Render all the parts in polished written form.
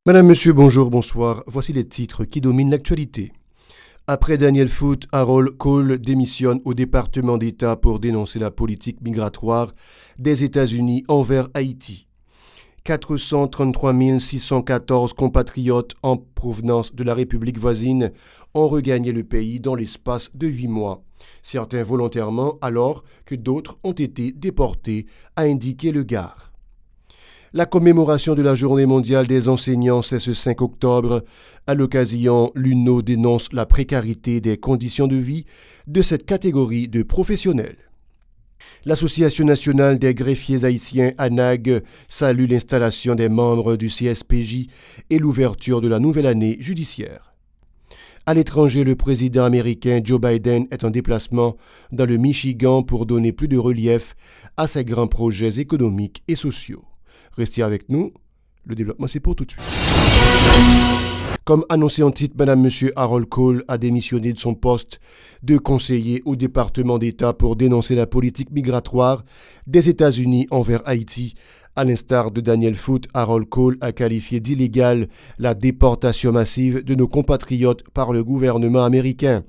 Madame, Monsieur, bonjour, bonsoir. Voici les titres qui dominent l'actualité. Après Daniel Foote, Harold Kohl démissionne au département d'État pour dénoncer la politique migratoire des États-Unis envers Haïti. 433 614 compatriotes en provenance de la République voisine ont regagné le pays dans l'espace de 8 mois. Certains volontairement alors que d'autres ont été déportés, a indiqué le GAR. La commémoration de la Journée mondiale des enseignants, c'est ce 5 octobre. À l'occasion, l'UNO dénonce la précarité des conditions de vie de cette catégorie de professionnels. L'Association nationale des greffiers haïtiens, ANAG, salue l'installation des membres du CSPJ et l'ouverture de la nouvelle année judiciaire. À l'étranger, le président américain Joe Biden est en déplacement dans le Michigan pour donner plus de relief à ses grands projets économiques et sociaux. Restez avec nous, le développement c'est pour tout de suite. Comme annoncé en titre, Madame Monsieur Harold Kohl a démissionné de son poste de conseiller au département d'État pour dénoncer la politique migratoire des États-Unis envers Haïti. À l'instar de Daniel Foote, Harold Kohl a qualifié d'illégale la déportation massive de nos compatriotes par le gouvernement américain.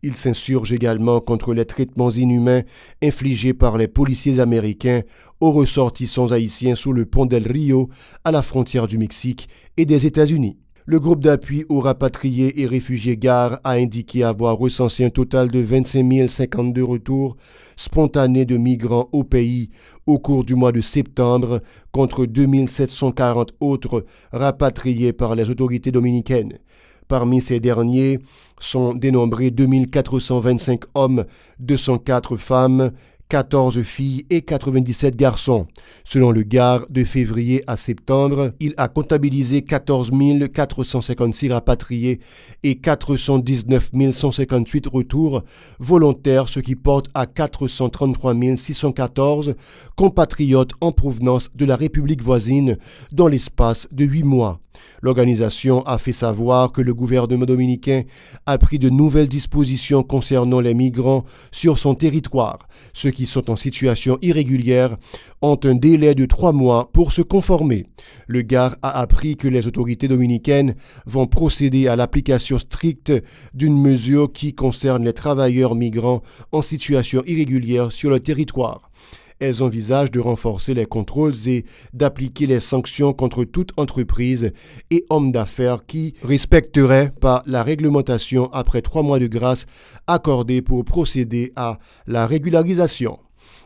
Il s'insurge également contre les traitements inhumains infligés par les policiers américains aux ressortissants haïtiens sous le pont del Rio à la frontière du Mexique et des États-Unis. Le groupe d'appui aux rapatriés et réfugiés GAR a indiqué avoir recensé un total de 25 052 retours spontanés de migrants au pays au cours du mois de septembre contre 2 740 autres rapatriés par les autorités dominicaines. Parmi ces derniers sont dénombrés 2 425 hommes, 204 femmes, 14 filles et 97 garçons. Selon le GAR, de février à septembre, il a comptabilisé 14 456 rapatriés et 419 158 retours volontaires, ce qui porte à 433 614 compatriotes en provenance de la République voisine dans l'espace de 8 mois. L'organisation a fait savoir que le gouvernement dominicain a pris de nouvelles dispositions concernant les migrants sur son territoire. Ceux qui sont en situation irrégulière ont un délai de 3 mois pour se conformer. Le GAR a appris que les autorités dominicaines vont procéder à l'application stricte d'une mesure qui concerne les travailleurs migrants en situation irrégulière sur le territoire. Elles envisagent de renforcer les contrôles et d'appliquer les sanctions contre toute entreprise et homme d'affaires qui respecterait pas la réglementation après 3 mois de grâce accordés pour procéder à la régularisation.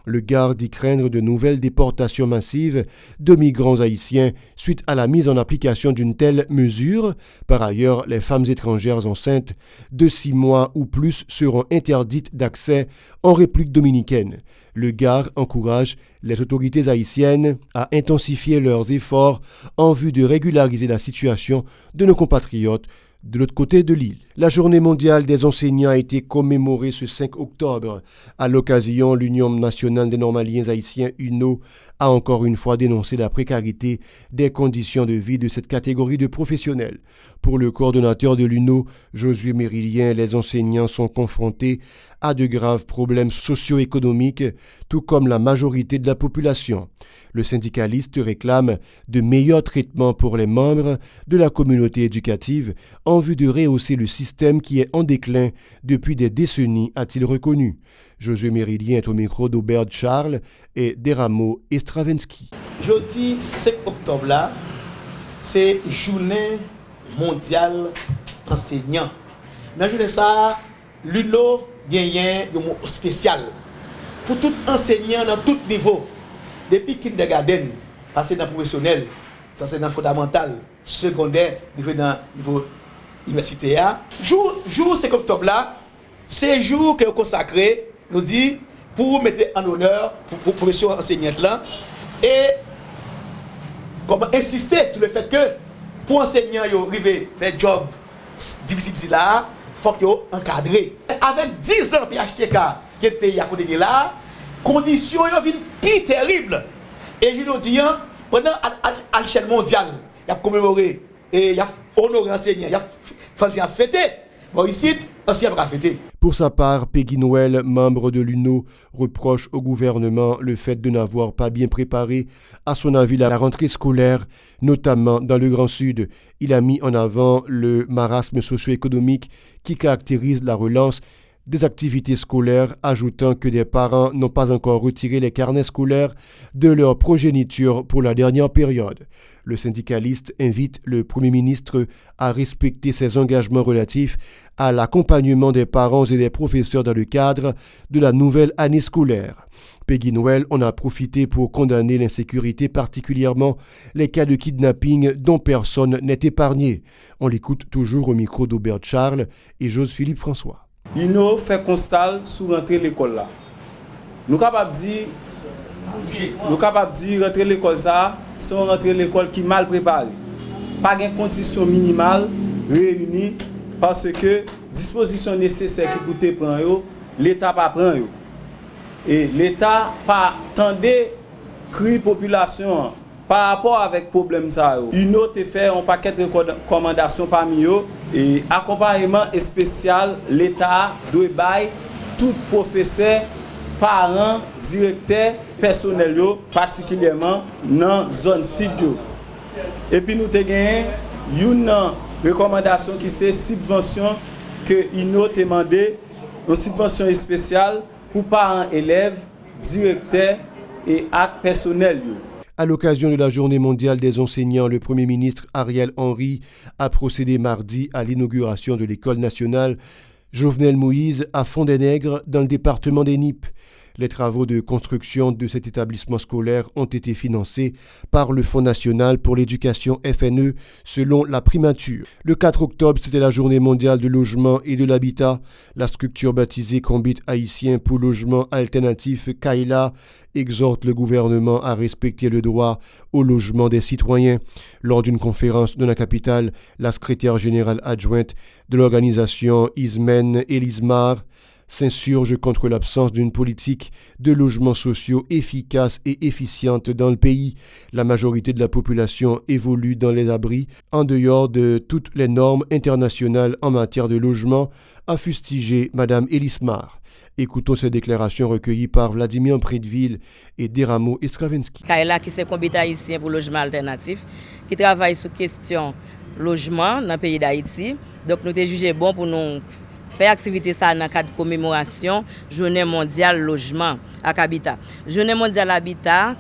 Le GAR dit craindre de nouvelles déportations massives de migrants haïtiens suite à la mise en application d'une telle mesure. Par ailleurs, les femmes étrangères enceintes de 6 mois ou plus seront interdites d'accès en République dominicaine. Le GAR encourage les autorités haïtiennes à intensifier leurs efforts en vue de régulariser la situation de nos compatriotes de l'autre côté de l'île. La Journée mondiale des enseignants a été commémorée ce 5 octobre. À l'occasion, l'Union nationale des normaliens haïtiens, UNO, a encore une fois dénoncé la précarité des conditions de vie de cette catégorie de professionnels. Pour le coordonnateur de l'UNO, Josué Mérilien, les enseignants sont confrontés à de graves problèmes socio-économiques, tout comme la majorité de la population. Le syndicaliste réclame de meilleurs traitements pour les membres de la communauté éducative en vue de rehausser le système qui est en déclin depuis des décennies, a-t-il reconnu. Josué Mérilien est au micro d'Aubert Charles et d'Eramo Estravensky. Jeudi 5 octobre là, c'est journée mondiale enseignant. Dans la journée ça, l'UNO gagne un mot spécial pour tout enseignant dans tout niveau, depuis kindergarten, passer dans professionnel, ça c'est dans fondamental, secondaire, arriver dans niveau universitaire. Jour 5 octobre là, c'est jour que consacré, nous dit, pour mettre en honneur pour profession enseignante là et comment insister sur le fait que pour enseignants yo arriver faire job difficile là, faut que yo encadrer. Avec 10 ans PHTK que le pays a côté là, conditions yo viennent plus terrible. Et je nous dis pendant à l'échelle mondiale, il a commémoré et il a honoré enseignants, il a fêté. Bon ici, enseignants pas fêter. Pour sa part, Peggy Noël, membre de l'UNO, reproche au gouvernement le fait de n'avoir pas bien préparé, à son avis, la rentrée scolaire, notamment dans le Grand Sud. Il a mis en avant le marasme socio-économique qui caractérise la relance des activités scolaires, ajoutant que des parents n'ont pas encore retiré les carnets scolaires de leur progéniture pour la dernière période. Le syndicaliste invite le Premier ministre à respecter ses engagements relatifs à l'accompagnement des parents et des professeurs dans le cadre de la nouvelle année scolaire. Peggy Noël en a profité pour condamner l'insécurité, particulièrement les cas de kidnapping dont personne n'est épargné. On l'écoute toujours au micro d'Aubert Charles et Jose-Philippe François. Ino fait constat sur rentrer l'école là. Nous capable dire rentrer l'école ça, sont rentrer l'école qui mal préparée. Pas de conditions minimales réunies parce que dispositions nécessaires qui pour te prendre l'État pas prend yo. Et l'État pas tendait cri population par rapport avec problème ça yo. Une autre fait un paquet de recommandations parmi eux et accompagnement spécial l'État doit bailler tout professeur, parents, directeurs, personnel yo, particulièrement dans zone sud yo. Et puis nous te gagné une recommandation qui c'est subvention que INO te demandé, une subvention spéciale pour parents élèves, directeurs et actes personnels yo. À l'occasion de la Journée mondiale des enseignants, le Premier ministre Ariel Henry a procédé mardi à l'inauguration de l'École nationale Jovenel Moïse à Fond-des-Nègres dans le département des Nippes. Les travaux de construction de cet établissement scolaire ont été financés par le Fonds national pour l'éducation FNE selon la primature. Le 4 octobre, c'était la journée mondiale du logement et de l'habitat. La structure baptisée Combit haïtien pour logement alternatif Kaila exhorte le gouvernement à respecter le droit au logement des citoyens. Lors d'une conférence dans la capitale, la secrétaire générale adjointe de l'organisation Ismen Elismar s'insurge contre l'absence d'une politique de logements sociaux efficace et efficiente dans le pays. La majorité de la population évolue dans les abris en dehors de toutes les normes internationales en matière de logement, a fustigé Mme Elismar. Écoutons ces déclarations recueillies par Vladimir Prédeville et Deramo Estravensky. Kaila qui c'est Combit haïtien pour logement alternatif, qui travaille sur question logement dans le pays d'Haïti. Donc nous avons jugé bon pour nous faire activité ça dans le cadre de commémoration Journée mondiale logement à Habitat. Journée mondiale habitat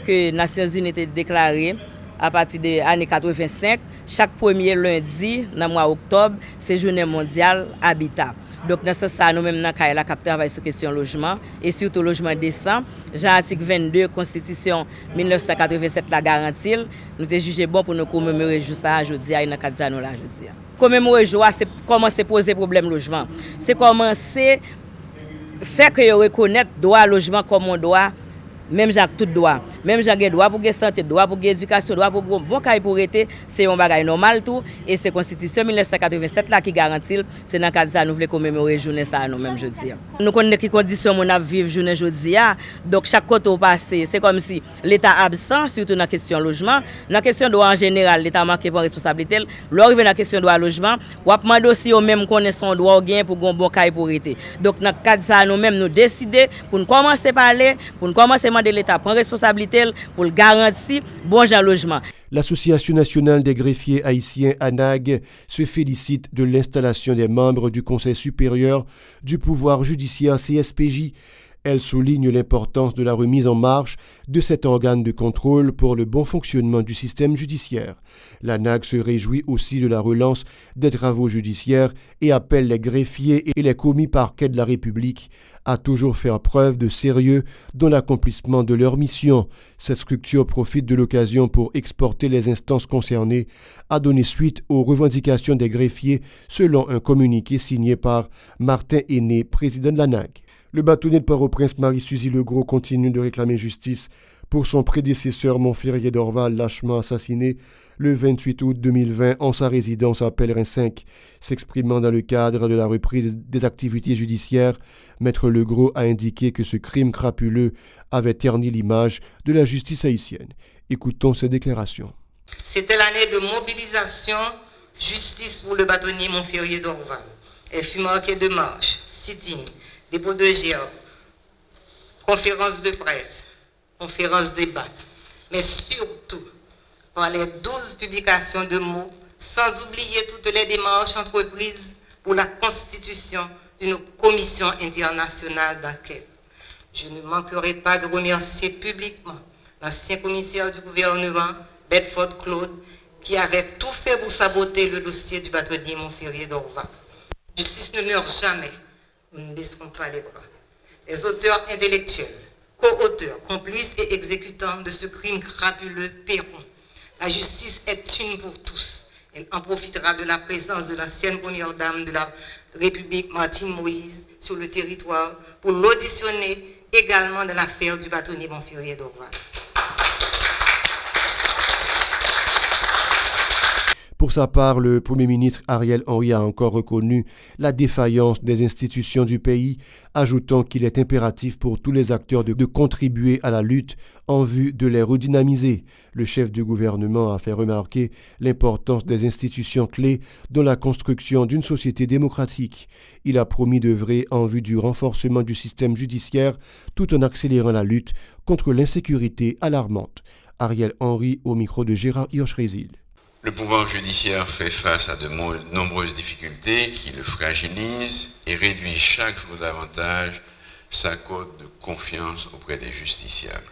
que les Nations Unies ont déclarée à partir des années 85, chaque premier lundi dans le mois d'octobre, c'est Journée mondiale habitat. Donc dans ce sens, nous-mêmes dans Kaila qui travaillons sur question logement et surtout logement décent. Jean article 22 Constitution 1987 la garantie. Nous avons jugé bon pour nous commémorer juste à aujourd'hui dans le cadre de nous là aujourd'hui. Commémorer joie, c'est commencer à poser problème logement. C'est commencer faire que reconnaître droit à logement comme on doit. Même j'ai tout droit, même j'ai droit pour santé, droit pour éducation, droit pour bon caille pour été, c'est un bagage normal tout et c'est constitution 1987 là qui garantit, c'est dans cadre ça nous voulons commémorer journée ça nous même jeudi. Nous connaissons qui conditions mon a vivre journée jeudi donc chaque côté au passé, c'est comme si l'état absent surtout dans question logement, dans question droit en général, l'état manqué pour responsabilité, l'arrivé dans question droit logement, ou a demander aussi au même connaissant droit gain pour bon caille pour été. Donc dans cadre ça nous même nous décider pour nous commencer parler, pour nous commencer de l'État prend responsabilité pour le garantir bon genre logement. L'Association nationale des greffiers haïtiens ANAG se félicite de l'installation des membres du Conseil supérieur du pouvoir judiciaire CSPJ. Elle souligne l'importance de la remise en marche de cet organe de contrôle pour le bon fonctionnement du système judiciaire. L'ANAG se réjouit aussi de la relance des travaux judiciaires et appelle les greffiers et les commis parquets de la République à toujours faire preuve de sérieux dans l'accomplissement de leur mission. Cette structure profite de l'occasion pour exporter les instances concernées à donner suite aux revendications des greffiers selon un communiqué signé par Martin Aîné, président de l'ANAG. Le bâtonnier de Port-au-Prince, Marie-Suzy Legros, continue de réclamer justice pour son prédécesseur Montferrier d'Orval, lâchement assassiné le 28 août 2020 en sa résidence à Pèlerin 5. S'exprimant dans le cadre de la reprise des activités judiciaires, Maître Legros a indiqué que ce crime crapuleux avait terni l'image de la justice haïtienne. Écoutons ses déclarations. C'était l'année de mobilisation justice pour le bâtonnier Montferrier d'Orval. Elle fut marquée de marches, sit-in, dépôt de gerbe, conférences de presse, conférences débat, mais surtout par les 12 publications de mots, sans oublier toutes les démarches entreprises pour la constitution d'une commission internationale d'enquête. Je ne manquerai pas de remercier publiquement l'ancien commissaire du gouvernement, Bedford Claude, qui avait tout fait pour saboter le dossier du bâtonnier Montferrier d'Orval. La justice ne meurt jamais. Nous ne baisserons pas les bras. Les auteurs intellectuels, co-auteurs, complices et exécutants de ce crime crapuleux paieront. La justice est une pour tous. Elle en profitera de la présence de l'ancienne première dame de la République, Martine Moïse, sur le territoire pour l'auditionner également dans l'affaire du bâtonnier Montferrier d'Orval. Pour sa part, le Premier ministre Ariel Henry a encore reconnu la défaillance des institutions du pays, ajoutant qu'il est impératif pour tous les acteurs de contribuer à la lutte en vue de les redynamiser. Le chef du gouvernement a fait remarquer l'importance des institutions clés dans la construction d'une société démocratique. Il a promis d'œuvrer en vue du renforcement du système judiciaire tout en accélérant la lutte contre l'insécurité alarmante. Ariel Henry au micro de Gérard Hirsch-Résil. Le pouvoir judiciaire fait face à de nombreuses difficultés qui le fragilisent et réduit chaque jour davantage sa cote de confiance auprès des justiciables.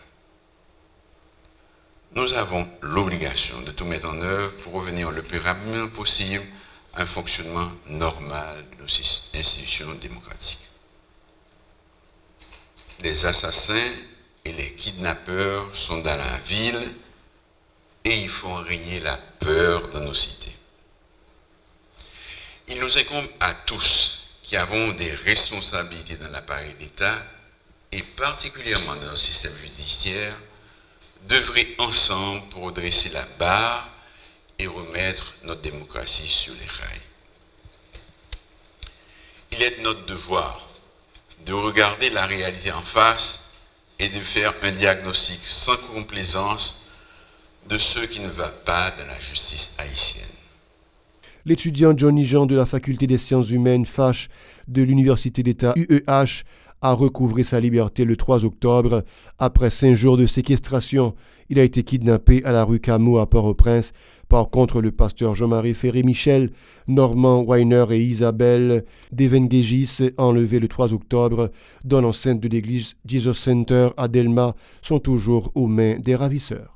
Nous avons l'obligation de tout mettre en œuvre pour revenir le plus rapidement possible à un fonctionnement normal de nos institutions démocratiques. Les assassins et les kidnappeurs sont dans la ville et ils font régner la peur dans nos cités. Il nous incombe à tous qui avons des responsabilités dans l'appareil d'État et particulièrement dans notre système judiciaire d'œuvrer ensemble pour redresser la barre et remettre notre démocratie sur les rails. Il est de notre devoir de regarder la réalité en face et de faire un diagnostic sans complaisance de ce qui ne va pas dans la justice haïtienne. L'étudiant Johnny Jean de la Faculté des sciences humaines FACH de l'Université d'État UEH a recouvré sa liberté le 3 octobre après 5 jours de séquestration. Il a été kidnappé à la rue Camus à Port-au-Prince. Par contre, le pasteur Jean-Marie Ferré-Michel, Normand Weiner et Isabelle Devengegis, enlevés le 3 octobre dans l'enceinte de l'église Jesus Center à Delma, sont toujours aux mains des ravisseurs.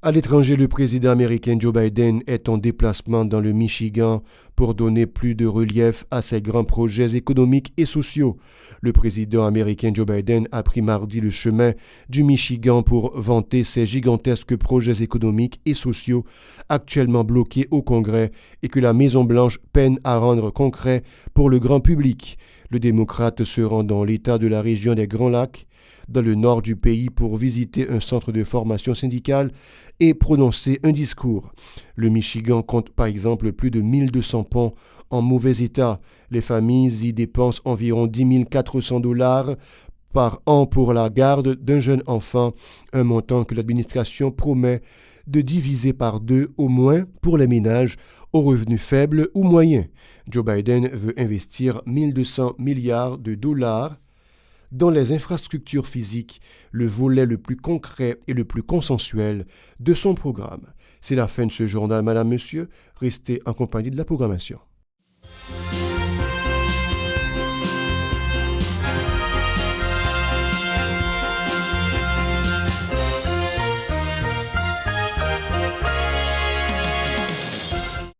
À l'étranger, le président américain Joe Biden est en déplacement dans le Michigan pour donner plus de relief à ses grands projets économiques et sociaux. Le président américain Joe Biden a pris mardi le chemin du Michigan pour vanter ses gigantesques projets économiques et sociaux actuellement bloqués au Congrès et que la Maison-Blanche peine à rendre concrets pour le grand public. Le démocrate se rend dans l'État de la région des Grands Lacs, dans le nord du pays, pour visiter un centre de formation syndicale et prononcer un discours. Le Michigan compte par exemple plus de 1200 ponts en mauvais état. Les familles y dépensent environ 10 400 $ par an pour la garde d'un jeune enfant, un montant que l'administration promet de diviser par 2 au moins pour les ménages aux revenus faibles ou moyens. Joe Biden veut investir 1200 milliards de dollars dans les infrastructures physiques, le volet le plus concret et le plus consensuel de son programme. C'est la fin de ce journal, Madame, Monsieur. Restez en compagnie de la programmation.